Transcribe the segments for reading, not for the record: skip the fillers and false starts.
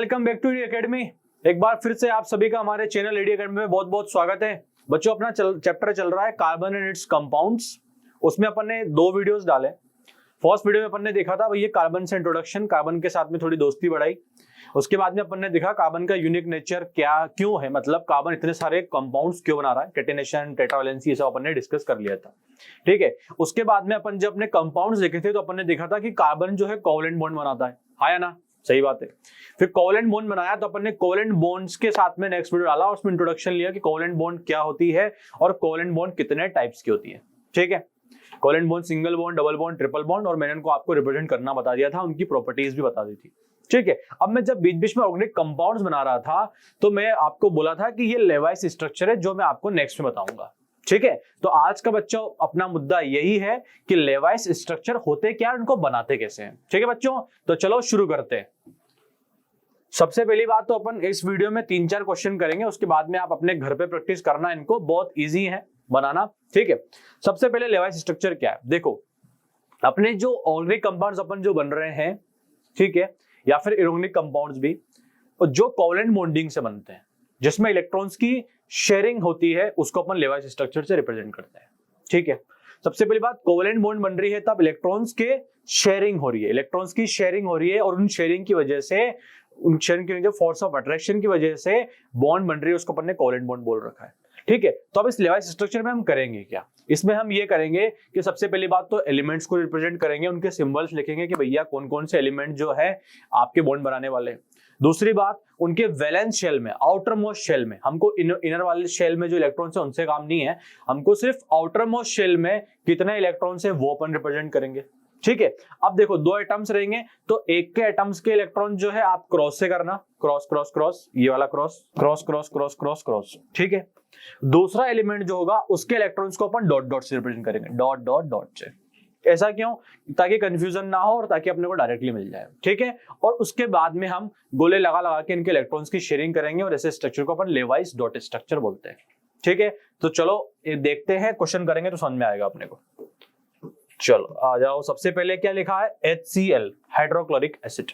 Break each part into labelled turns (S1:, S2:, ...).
S1: Welcome back to academy. एक बार फिर से आप सभी का हमारे चैनल एडी एकेडमी में बहुत बहुत स्वागत है। बच्चों, अपना चैप्टर चल रहा है कार्बन एंड इट्स कंपाउंड्स। उसमें अपन ने 2 वीडियोस डाले। फर्स्ट वीडियो में अपन ने देखा था भैया कार्बन से इंट्रोडक्शन, कार्बन के साथ में थोड़ी दोस्ती बढ़ाई। उसके बाद में अपन ने देखा कार्बन का यूनिक नेचर क्या क्यों है, मतलब कार्बन इतने सारे कंपाउंड्स क्यों बना रहा है, कैटेनेशन, टेट्रावैलेंसी, ये सब अपन ने डिस्कस कर लिया था। ठीक है, उसके बाद में अपन जब अपने कंपाउंड्स देखे थे तो अपन ने देखा था कि कार्बन जो है कोवलेंट बॉन्ड बनाता है, या ना? सही बात है। फिर कोवलेंट बॉन्ड बनाया तो अपन ने कोवलेंट बॉन्ड्स के साथ में नेक्स्ट वीडियो डाला, उसमें इंट्रोडक्शन लिया कि कोवलेंट बॉन्ड क्या होती है और कोवलेंट बॉन्ड कितने टाइप्स की होती है। ठीक है, covalent bond single bond, double bond, triple bond, और मैंने उनको आपको रिप्रेजेंट करना बता दिया था, उनकी प्रॉपर्टीज भी बता दी थी। ठीक है, अब मैं जब बीच बीच में ऑर्गेनिक कंपाउंड्स बना रहा था तो मैं आपको बोला था कि ये लेवाइस स्ट्रक्चर है जो मैं आपको नेक्स्ट में बताऊंगा। ठीक है, तो आज का बच्चों अपना मुद्दा यही है कि लेवाइस स्ट्रक्चर होते क्या, उनको बनाते कैसे हैं। ठीक है बच्चों, तो चलो शुरू करते हैं। सबसे पहली बात तो अपन इस वीडियो में 3-4 क्वेश्चन करेंगे, उसके बाद में आप अपने घर पे प्रैक्टिस करना, इनको बहुत इजी है बनाना। ठीक है, सबसे पहले लेवाइस स्ट्रक्चर क्या है। देखो, अपने जो ऑर्गेनिक कंपाउंड्स अपन जो बन रहे हैं, ठीक है, या फिर इनऑर्गेनिक कंपाउंड्स भी, जो कोवलेंट बॉन्डिंग से बनते हैं, जिसमें इलेक्ट्रॉन्स की शेयरिंग होती है, उसको अपन लेवाइस स्ट्रक्चर से रिप्रेजेंट करते हैं। ठीक है, सबसे पहली बात, कोवलेंट बॉन्ड बन रही है तब इलेक्ट्रॉन्स के शेयरिंग हो रही है, इलेक्ट्रॉन्स की शेयरिंग हो रही है, और उन शेयरिंग की वजह से, उन शेयरिंग की फोर्स ऑफ अट्रैक्शन की वजह से बॉन्ड बन रही है, उसको अपन ने कोवलेंट बॉन्ड बोल रखा है। ठीक है, तो अब इस लेवाइस स्ट्रक्चर में हम करेंगे क्या? इसमें हम ये करेंगे कि सबसे पहली बात तो एलिमेंट्स को रिप्रेजेंट करेंगे, उनके सिंबल्स लिखेंगे कि भैया कौन कौन से एलिमेंट जो है आपके बॉन्ड बनाने वाले हैं। दूसरी बात, उनके वैलेंस शेल में, आउटर मोस्ट शेल में, हमको इनर वाले शेल में जो इलेक्ट्रॉन्स है उनसे काम नहीं है, हमको सिर्फ आउटर मोस्ट शेल में कितने इलेक्ट्रॉन्स है वो अपन रिप्रेजेंट करेंगे। ठीक है, अब देखो 2 एटम्स रहेंगे तो एक के एटम्स के इलेक्ट्रॉन जो है आप क्रॉस से करना, क्रॉस क्रॉस क्रॉस, ये वाला cross cross cross cross cross cross. ठीक है, दूसरा एलिमेंट जो होगा उसके इलेक्ट्रॉन्स को अपन डॉट डॉट से रिप्रेजेंट करेंगे, डॉट डॉट डॉट से। ऐसा क्यों? ताकि कंफ्यूजन ना हो और ताकि अपने को डायरेक्टली मिल जाए। ठीक है, और उसके बाद में हम गोले लगा लगा के इनके इलेक्ट्रॉन्स की शेयरिंग करेंगे, और ऐसे स्ट्रक्चर को अपन लेवाइस डॉट स्ट्रक्चर बोलते हैं। ठीक है, तो चलो देखते हैं, क्वेश्चन करेंगे तो समझ में आएगा अपने को। चलो आ जाओ, सबसे पहले क्या लिखा है, HCl, हाइड्रोक्लोरिक एसिड।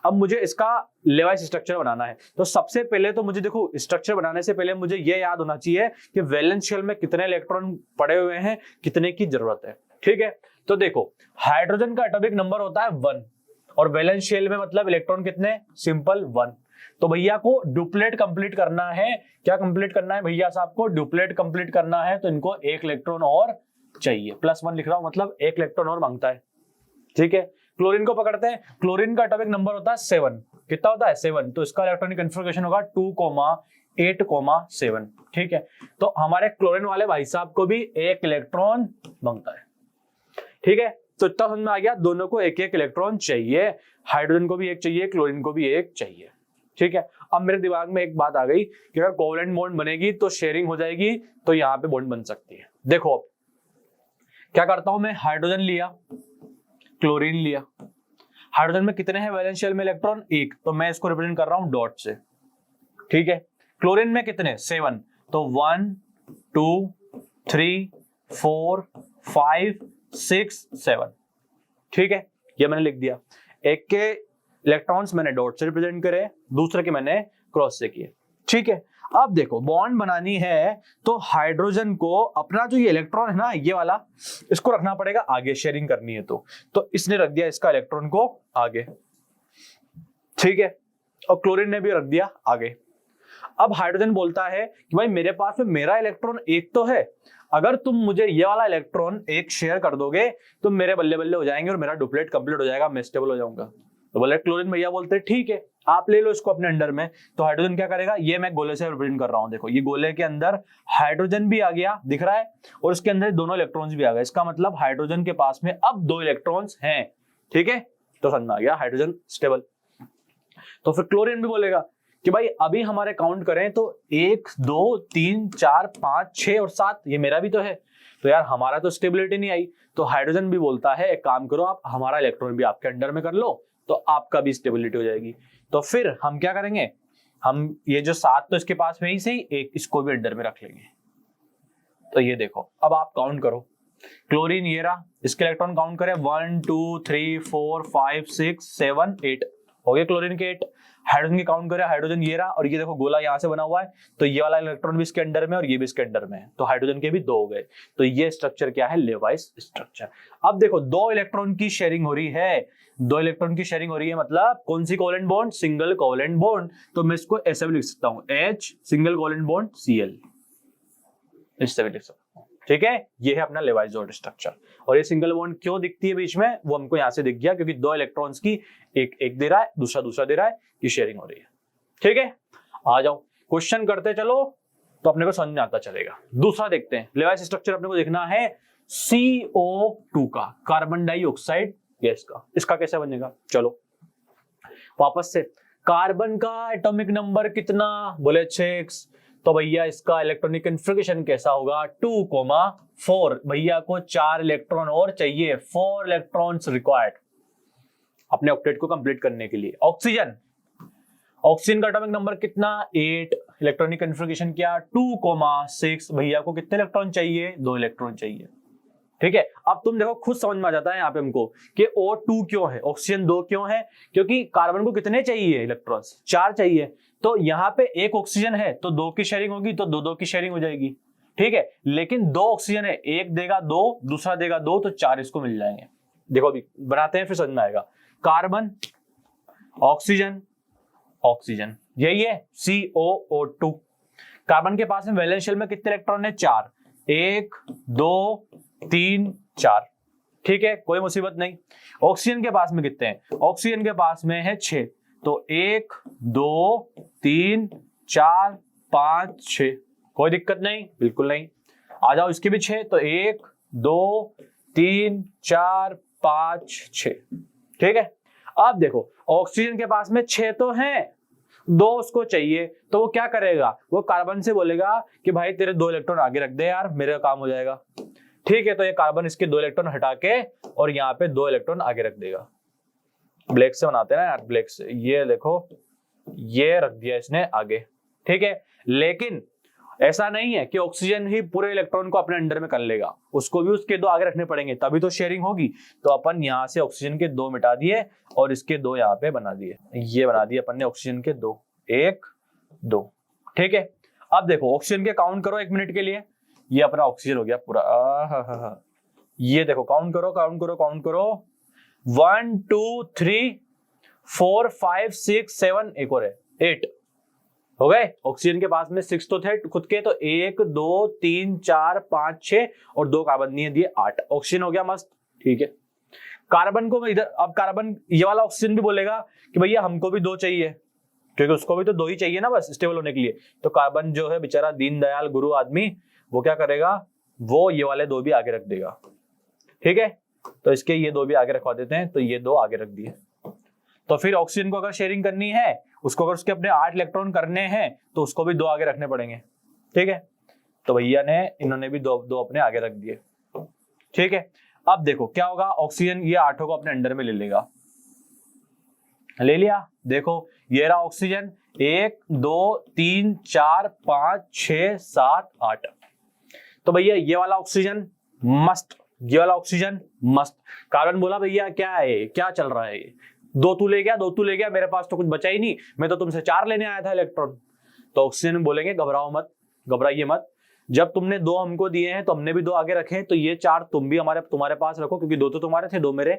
S1: अब मुझे इसका लेवाइस स्ट्रक्चर बनाना है, तो सबसे पहले तो मुझे देखो, स्ट्रक्चर बनाने से पहले मुझे ये याद होना चाहिए कि वैलेंस शेल में कितने इलेक्ट्रॉन पड़े हुए हैं, कितने की जरूरत है। ठीक है, तो देखो हाइड्रोजन का एटॉमिक नंबर होता है 1, और वैलेंस शेल में मतलब इलेक्ट्रॉन कितने, सिंपल 1। तो भैया को डुप्लेट कंप्लीट करना है। क्या कंप्लीट करना है भैया साहब को? डुप्लेट कंप्लीट करना है, तो इनको 1 इलेक्ट्रॉन और चाहिए, +1 लिख रहा हूं, मतलब 1 इलेक्ट्रॉन और मांगता है। ठीक है, क्लोरीन को पकड़ते हैं। क्लोरीन का एटॉमिक नंबर होता है 7। कितना होता है? 7। तो इसका इलेक्ट्रॉनिक कन्फिगरेशन होगा 2,8,7। ठीक है, तो हमारे क्लोरीन वाले भाई साहब को भी 1 इलेक्ट्रॉन मांगता है। ठीक है, तो इतना समझ में आ गया, दोनों को 1-1 इलेक्ट्रॉन चाहिए, हाइड्रोजन को भी 1 चाहिए, क्लोरीन को भी 1 चाहिए। ठीक है, अब मेरे दिमाग में एक बात आ गई कि अगर कोवलेंट बॉन्ड बनेगी तो शेयरिंग हो जाएगी, तो यहाँ पे बॉन्ड बन सकती है। देखो अब क्या करता हूं मैं, हाइड्रोजन लिया, क्लोरीन लिया। हाइड्रोजन में कितने हैं वैलेंस शेल में इलेक्ट्रॉन? 1, तो मैं इसको रिप्रेजेंट कर रहा हूं डॉट से। ठीक है, क्लोरीन में कितने? 7, तो 1 2 3 4 5 6 7। ठीक है, ये मैंने लिख दिया। एक के इलेक्ट्रॉन्स मैंने डॉट से रिप्रेजेंट करे, दूसरे के मैंने क्रॉस से किए। ठीक है, अब देखो बॉन्ड बनानी है तो हाइड्रोजन को अपना जो ये इलेक्ट्रॉन है ना, ये वाला, इसको रखना पड़ेगा आगे, शेयरिंग करनी है तो इसने रख दिया इसका इलेक्ट्रॉन को आगे। ठीक है, और क्लोरीन ने भी रख दिया आगे। अब हाइड्रोजन बोलता है कि भाई मेरे पास में मेरा इलेक्ट्रॉन 1 तो है, अगर तुम मुझे ये वाला इलेक्ट्रॉन 1 शेयर कर दोगे तो मेरे बल्ले बल्ले हो जाएंगे और मेरा डुप्लेट कंप्लीट हो जाएगा, मैं स्टेबल हो जाऊंगा। तो बोले क्लोरीन भैया बोलते हैं ठीक है, आप ले लो इसको अपने अंडर में। तो हाइड्रोजन क्या करेगा, ये मैं गोले से रिप्रेजेंट कर रहा हूं, देखो ये गोले के अंदर हाइड्रोजन भी आ गया, दिख रहा है, और उसके अंदर दोनों इलेक्ट्रॉन्स भी आ गए। इसका मतलब हाइड्रोजन के पास में अब 2 इलेक्ट्रॉन्स हैं। ठीक है, तो समझ में आ गया, हाइड्रोजन स्टेबल। तो फिर क्लोरीन भी बोलेगा कि भाई अभी हमारे काउंट करें तो 1 2 3 4 5 6 और 7, ये मेरा भी तो है, तो यार हमारा तो स्टेबिलिटी नहीं आई। तो हाइड्रोजन भी बोलता है एक काम करो, आप हमारा इलेक्ट्रॉन भी आपके अंडर में कर लो, तो आपका भी स्टेबिलिटी हो जाएगी। तो फिर हम क्या करेंगे, हम ये जो 7 तो इसके पास में ही से ही, 1 इसको भी अंडर में रख लेंगे। तो ये देखो, अब आप काउंट करो, क्लोरीन ये रहा, इसके इलेक्ट्रॉन काउंट करें 1 2 3 4 5 6 7 8, हो गया क्लोरीन के 8। हाइड्रोजन की काउंट करें, हाइड्रोजन ये रहा और ये देखो गोला यहाँ से बना हुआ है, तो ये वाला इलेक्ट्रॉन भी इसके अंडर में और ये भी इसके अंडर में है, तो हाइड्रोजन के भी 2 हो गए। तो ये स्ट्रक्चर क्या है, लेवाइस स्ट्रक्चर। अब देखो 2 इलेक्ट्रॉन की शेयरिंग हो रही है, 2 इलेक्ट्रॉन की शेयरिंग हो रही है, मतलब कौन सी covalent bond, single covalent bond. तो मैं इसको ऐसे भी लिख सकता हूं, H single covalent bond Cl, इससे भी लिख सकता हूं। ठीक है, ये है अपना लेवाइस डॉट स्ट्रक्चर। और ये सिंगल बॉन्ड क्यों दिखती है बीच में, वो हमको यहां से दिख गया, क्योंकि 2 इलेक्ट्रॉन्स की एक दे रहा है, दूसरा दे रहा है, ये शेयरिंग हो रही है। ठीक है, आ जाओ क्वेश्चन करते चलो, तो अपने को समझ में आता चलेगा। दूसरा देखते हैं, लेवाइस स्ट्रक्चर अपने को देखना है CO2 का, कार्बन डाइऑक्साइड गैस का। इसका कैसे बनेगा, चलो वापस से। कार्बन का एटॉमिक नंबर कितना, बोले 6, तो भैया इसका इलेक्ट्रॉनिक कन्फिगरेशन कैसा होगा, 2,4। भैया को 4 इलेक्ट्रॉन और चाहिए, 4 इलेक्ट्रॉन्स रिक्वायर्ड अपने ऑक्टेट को कंप्लीट करने के लिए। ऑक्सीजन का एटॉमिक नंबर कितना, 8, इलेक्ट्रॉनिक कन्फिगरेशन क्या, 2,6। भैया को कितने इलेक्ट्रॉन चाहिए, 2 इलेक्ट्रॉन चाहिए। ठीक है, अब तुम देखो खुद समझ में आ जाता है यहाँ पे हमको कि O2 क्यों है, ऑक्सीजन 2 क्यों है, क्योंकि कार्बन को कितने चाहिए इलेक्ट्रॉन्स, 4 चाहिए। तो यहाँ पे 1 ऑक्सीजन है तो 2 की शेयरिंग होगी, तो 2 की शेयरिंग हो जाएगी। ठीक है, लेकिन 2 ऑक्सीजन है, एक देगा 2, दूसरा देगा 2, तो 4 इसको मिल जाएंगे। देखो अभी बनाते हैं, फिर समझ में आएगा। कार्बन, ऑक्सीजन, ऑक्सीजन, यही है COO2। कार्बन के पास में वैलेंस शेल में कितने इलेक्ट्रॉन है, 4, 1, 2, 3, 4। ठीक है, कोई मुसीबत नहीं। ऑक्सीजन के पास में कितने हैं, ऑक्सीजन के पास में है 6, तो 1, 2, 3, 4, 5, 6, कोई दिक्कत नहीं, बिल्कुल नहीं। आ जाओ इसके भी 6, तो 1, 2, 3, 4, 5, 6। ठीक है, अब देखो ऑक्सीजन के पास में 6 तो हैं, 2 उसको चाहिए, तो वो क्या करेगा, वो कार्बन से बोलेगा कि भाई तेरे 2 इलेक्ट्रॉन आगे रख दे यार, मेरा काम हो जाएगा। ठीक है, तो ये कार्बन इसके 2 इलेक्ट्रॉन हटा के और यहाँ पे 2 इलेक्ट्रॉन आगे रख देगा। ब्लैक से बनाते हैं ना यार, ब्लैक से, ये देखो ये रख दिया इसने आगे। ठीक है, लेकिन ऐसा नहीं है कि ऑक्सीजन ही पूरे इलेक्ट्रॉन को अपने अंडर में कर लेगा, उसको भी उसके 2 आगे रखने पड़ेंगे, तभी तो शेयरिंग होगी। तो अपन यहाँ से ऑक्सीजन के 2 मिटा दिए और इसके 2 यहाँ पे बना दिए, ये बना दिए अपन ने ऑक्सीजन के 2, 1, 2। ठीक है, अब देखो ऑक्सीजन के काउंट करो 1 मिनट के लिए, ये अपना ऑक्सीजन हो गया पूरा। ये देखो काउंट करो 1, 2, 3, 4, 5, 6, 7, एक और है 8 हो गए। ऑक्सीजन के पास में 6 तो थे खुद के, तो 1, 2, 3, 4, 5, 6 और 2 कार्बन दिए 8। ऑक्सीजन हो गया मस्त। ठीक है, कार्बन को इधर, अब कार्बन ये वाला ऑक्सीजन भी बोलेगा कि भैया हमको भी 2 चाहिए, क्योंकि उसको भी तो 2 ही चाहिए ना बस स्टेबल होने के लिए। तो कार्बन जो है बेचारा दीनदयाल गुरु आदमी, वो क्या करेगा, वो ये वाले 2 भी आगे रख देगा। ठीक है, तो इसके ये 2 भी आगे रखवा देते हैं, तो ये 2 आगे रख दिए। तो फिर ऑक्सीजन को अगर शेयरिंग करनी है, उसको अगर उसके अपने 8 इलेक्ट्रॉन करने हैं, तो उसको भी 2 आगे रखने पड़ेंगे। ठीक है, तो भैया ने इन्होंने भी 2 अपने आगे रख दिए। ठीक है, अब देखो क्या होगा, ऑक्सीजन ये 8 को अपने अंडर में ले लेगा, ले लिया। देखो ये रहा ऑक्सीजन, 1, 2, 3, 4, 5, 6, 7, 8। तो भैया ये वाला ऑक्सीजन मस्त, ये वाला ऑक्सीजन मस्त। कार्बन बोला भैया क्या है, क्या चल रहा है, ये 2 तू ले गया, मेरे पास तो कुछ बचा ही नहीं, मैं तो तुमसे 4 लेने आया था इलेक्ट्रॉन। तो ऑक्सीजन बोलेंगे घबराइए मत, जब तुमने 2 हमको दिए हैं तो हमने भी 2 आगे रखे, तो ये 4 तुम भी तुम्हारे पास रखो, क्योंकि 2 तो तुम्हारे थे, 2 मेरे।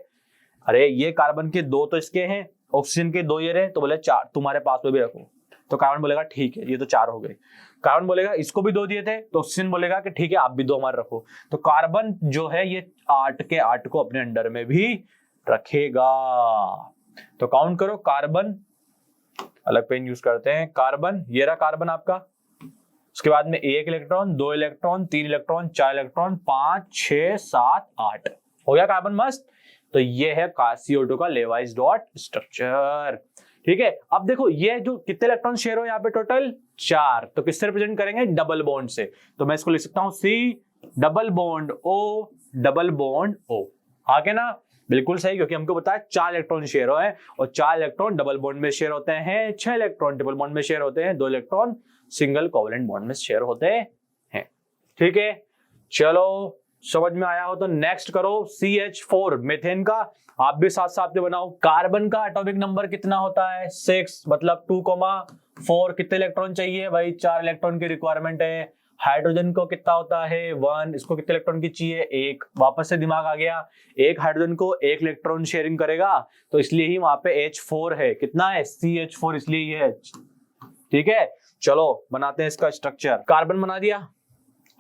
S1: अरे ये कार्बन के 2 तो इसके हैं, ऑक्सीजन के 2 ये रहे, तो बोले 4 तुम्हारे पास में भी रखो। तो कार्बन बोलेगा ठीक है, ये तो 4 हो गए। कार्बन बोलेगा इसको भी 2 दिए थे, तो ऑक्सीजन बोलेगा कि ठीक है आप भी 2 हमारे रखो। तो कार्बन जो है ये 8 के 8 को अपने अंडर में भी रखेगा। तो काउंट करो, कार्बन, अलग पेन यूज करते हैं, कार्बन, ये रहा कार्बन आपका, उसके बाद में 1 इलेक्ट्रॉन, 2 इलेक्ट्रॉन, 3 इलेक्ट्रॉन, 4 इलेक्ट्रॉन, 5, 6, 7, 8 हो गया कार्बन मस्त। तो ये है CO2 का लेवाइस डॉट स्ट्रक्चर। ठीक है, अब देखो ये जो कितने इलेक्ट्रॉन शेयर हो यहाँ पे टोटल 4, तो किससे रिप्रेजेंट करेंगे, डबल बॉन्ड से। तो मैं इसको लिख सकता हूं C डबल बॉन्ड O। आगे ना बिल्कुल सही, क्योंकि हमको पता है 4 इलेक्ट्रॉन शेयर है, और 4 इलेक्ट्रॉन डबल बॉन्ड में शेयर होते हैं, 6 इलेक्ट्रॉन ट्रिपल बॉन्ड में शेयर होते हैं, 2 इलेक्ट्रॉन सिंगल कोवेलेंट बॉन्ड में शेयर होते हैं। ठीक है, चलो समझ में आया हो तो नेक्स्ट करो CH4 मीथेन का, आप भी साथ साथ में बनाओ। कार्बन का एटॉमिक नंबर कितना होता है 6, मतलब 2,4। कितने इलेक्ट्रॉन चाहिए भाई, 4 इलेक्ट्रॉन की रिक्वायरमेंट है। हाइड्रोजन को कितना होता है 1, इसको कितने इलेक्ट्रॉन की चाहिए 1। वापस से दिमाग आ गया, एक हाइड्रोजन को 1 इलेक्ट्रॉन शेयरिंग करेगा, तो इसलिए ही वहां पे H4 है। कितना है CH4, इसलिए ये है। ठीक है, चलो बनाते हैं इसका स्ट्रक्चर। कार्बन बना दिया,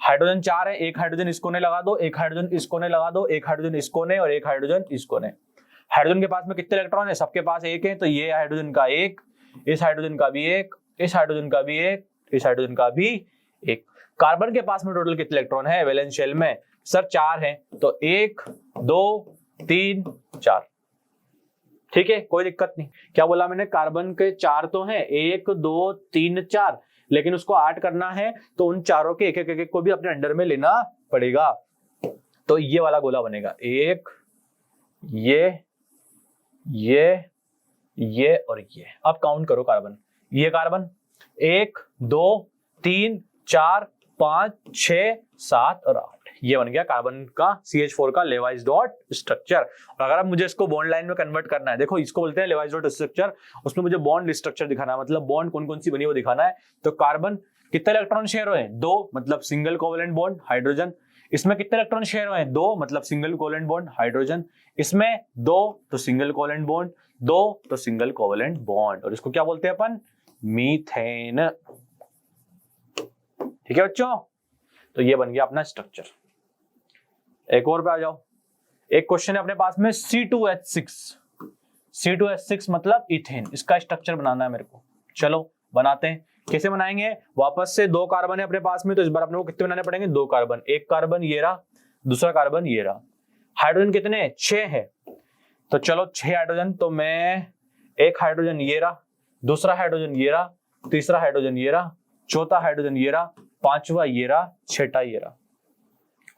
S1: हाइड्रोजन 4 है, एक हाइड्रोजन इस कोने लगा दो, एक हाइड्रोजन इस कोने लगा दो, एक हाइड्रोजन इस कोने और एक हाइड्रोजन इस कोने। हाइड्रोजन के पास में कितने इलेक्ट्रॉन है, सबके पास 1 है, तो ये हाइड्रोजन का 1, इस हाइड्रोजन का भी 1, इस हाइड्रोजन का भी 1, इस हाइड्रोजन का भी 1। कार्बन के पास में टोटल कितने इलेक्ट्रॉन है वैलेंस शेल में, सर 4 है, तो 1 2 3 4। ठीक है, कोई दिक्कत नहीं। क्या बोला मैंने, कार्बन के 4 तो हैं, 1 2 3 4, लेकिन उसको 8 करना है तो उन चारों के एक एक को भी अपने अंडर में लेना पड़ेगा। तो ये वाला गोला बनेगा, एक ये और ये। अब काउंट करो कार्बन, ये कार्बन 1 2 3 4 5 6 7 और 8, ये बन गया कार्बन का CH4 का लेवाइस डॉट स्ट्रक्चर। और अगर अब मुझे इसको बॉन्ड लाइन में कन्वर्ट करना है, देखो इसको बोलते हैं लेवाइस डॉट स्ट्रक्चर, उसमें मुझे बॉन्ड स्ट्रक्चर दिखाना है, मतलब बॉन्ड कौन कौन सी बनी वो दिखाना है। तो कार्बन कितने इलेक्ट्रॉन शेयर हुए, 2, मतलब सिंगल कोवेलेंट बॉन्ड हाइड्रोजन। इसमें कितने इलेक्ट्रॉन शेयर हुए, 2, मतलब सिंगल कोवेलेंट बॉन्ड हाइड्रोजन। इसमें 2 तो सिंगल कोवेलेंट बॉन्ड, 2 तो सिंगल कोवेलेंट बॉन्ड, और इसको क्या बोलते हैं अपन, मीथेन। ठीक है बच्चों, तो ये बन गया अपना स्ट्रक्चर। एक और पे आ जाओ, एक क्वेश्चन है अपने पास में C2H6। C2H6 मतलब इथेन, इसका स्ट्रक्चर बनाना है मेरे को। चलो बनाते हैं, कैसे बनाएंगे, वापस से 2 कार्बन है अपने पास में, तो इस बार अपने को कितने बनाने पड़ेंगे, 2 कार्बन। एक कार्बन ये रहा, दूसरा कार्बन ये रहा। हाइड्रोजन कितने, 6 है, तो चलो 6 हाइड्रोजन, तो मैं एक हाइड्रोजन ये रहा, दूसरा हाइड्रोजन ये रहा, तीसरा हाइड्रोजन ये रहा, चौथा हाइड्रोजन ये रहा, पांचवा ये रहा, छठा ये रहा।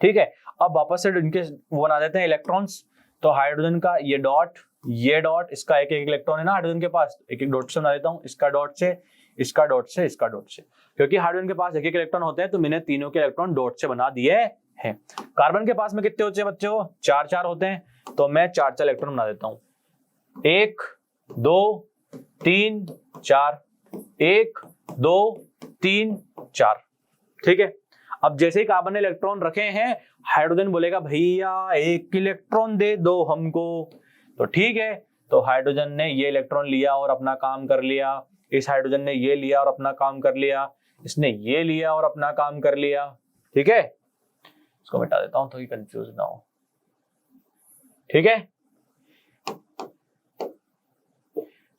S1: ठीक है, अब वापस से इनके वो बना देते हैं इलेक्ट्रॉन्स। तो हाइड्रोजन का ये डॉट, इसका एक एक इलेक्ट्रॉन है ना हाइड्रोजन के पास, एक एक डॉट से बना देता हूँ, इसका डॉट से, इसका डॉट से, इसका डॉट से। क्योंकि हाइड्रोजन के पास एक एक इलेक्ट्रॉन होते हैं, तो मैंने तीनों के इलेक्ट्रॉन डॉट से बना दिए हैं। कार्बन के पास में कितने होते हैं बच्चों, 4 होते हैं, तो मैं 4 इलेक्ट्रॉन बना देता हूँ, 1 2 3 4, 1 2 3 4। ठीक है, अब जैसे ही कार्बन ने इलेक्ट्रॉन रखे हैं, हाइड्रोजन बोलेगा भैया 1 इलेक्ट्रॉन दे दो हमको। तो ठीक है, तो हाइड्रोजन ने ये इलेक्ट्रॉन लिया और अपना काम कर लिया, इस हाइड्रोजन ने ये लिया और अपना काम कर लिया, इसने ये लिया और अपना काम कर लिया। ठीक है, इसको मिटा देता हूं तो ये कंफ्यूज ना हो। ठीक है,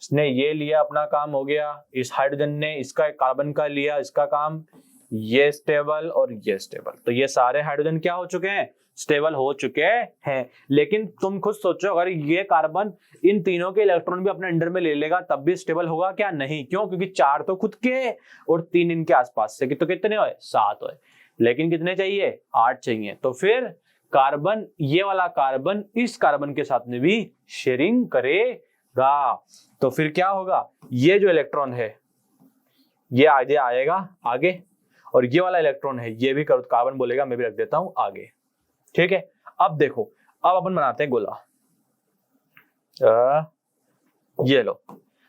S1: इसने ये लिया, अपना काम हो गया, इस हाइड्रोजन ने इसका कार्बन का लिया, इसका काम, ये स्टेबल और ये स्टेबल। तो ये सारे हाइड्रोजन क्या हो चुके हैं, स्टेबल हो चुके हैं। लेकिन तुम खुद सोचो, अगर ये कार्बन इन तीनों के इलेक्ट्रॉन भी अपने अंडर में ले लेगा तब भी स्टेबल होगा क्या, नहीं। क्यों, क्योंकि 4 तो खुद के और 3 इनके आसपास से, तो कितने हुए, 7 हुए, लेकिन कितने चाहिए, 8 चाहिए। तो फिर कार्बन, ये वाला कार्बन इस कार्बन के साथ में भी शेयरिंग करेगा। तो फिर क्या होगा, ये जो इलेक्ट्रॉन है ये आगे आएगा आगे, और ये वाला इलेक्ट्रॉन है ये भी कार्बन बोलेगा मैं भी रख देता हूं आगे। ठीक है, अब देखो, अब अपन बनाते हैं गोला। ये लो,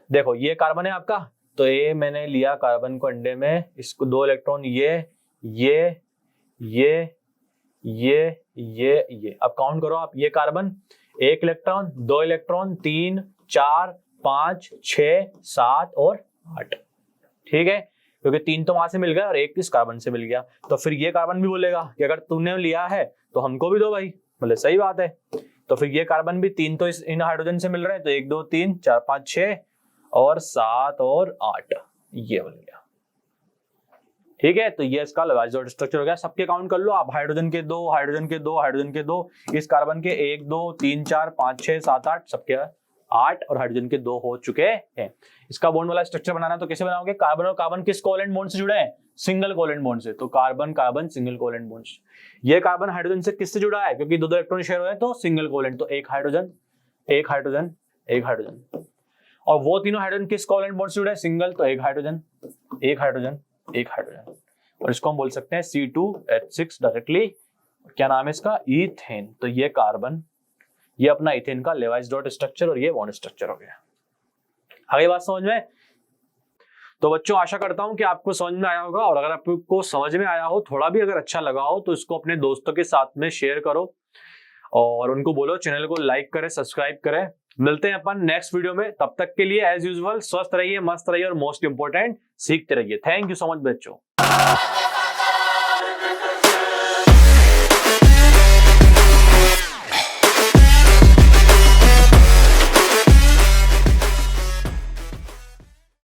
S1: देखो ये कार्बन है आपका, तो ये मैंने लिया कार्बन को अंडे में, इसको 2 इलेक्ट्रॉन ये अब काउंट करो आप, ये कार्बन 1 इलेक्ट्रॉन, 2 इलेक्ट्रॉन, 3 4 5 6 7 और 8। ठीक है, क्योंकि 3 तो वहां से मिल गया और 1 इस कार्बन से मिल गया। तो फिर ये कार्बन भी बोलेगा कि अगर तूने लिया है तो हमको भी दो भाई, बोले सही बात है। तो फिर ये कार्बन भी 3 तो इन हाइड्रोजन से मिल रहे हैं, तो 1 2 3 4 5 6 और 7 और 8, ये बन गया। ठीक है, तो ये इसका लेवाइस डॉट स्ट्रक्चर हो गया। सबके काउंट कर लो आप, हाइड्रोजन के 2, हाइड्रोजन के 2, हाइड्रोजन के 2, इस कार्बन के 1 2 3 4 5 6 7 8, सबके 8 और हाइड्रोजन के 2 हो चुके हैं। इसका बॉन्ड वाला स्ट्रक्चर बनाना है तो कैसे बनाओगे, कार्बन और कार्बन किस कोवेलेंट बॉन्ड से जुड़े हैं, सिंगल कोवेलेंट बॉन्ड से, तो carbon carbon single covalent bond. ये कार्बन हाइड्रोजन से किससे जुड़ा है, क्योंकि 2 इलेक्ट्रॉन शेयर हुए हैं तो सिंगल कोवेलेंट, तो एक हाइड्रोजन एक हाइड्रोजन एक हाइड्रोजन। और वो तीनों हाइड्रोजन किस कोवेलेंट बॉन्ड से जुड़े हैं, सिंगल, तो एक हाइड्रोजन एक हाइड्रोजन एक हाइड्रोजन। और इसको हम बोल सकते हैं C2H6 डायरेक्टली क्या नाम है इसका, ईथेन। तो ये कार्बन, ये अपना इथेन का लेवाइस डॉट स्ट्रक्चर और ये बॉन्ड स्ट्रक्चर हो गया। आगे बात समझ में? तो बच्चों आशा करता हूं कि आपको समझ में आया होगा, और अगर आपको समझ में आया हो, थोड़ा भी अगर अच्छा लगा हो, तो इसको अपने दोस्तों के साथ में शेयर करो और उनको बोलो चैनल को लाइक करें, सब्सक्राइब करें। मिलते हैं अपन नेक्स्ट वीडियो में, तब तक के लिए एज यूजुअल स्वस्थ रहिए, मस्त रहिए और मोस्ट इंपोर्टेंट सीखते रहिए। थैंक यू सो मच बच्चों।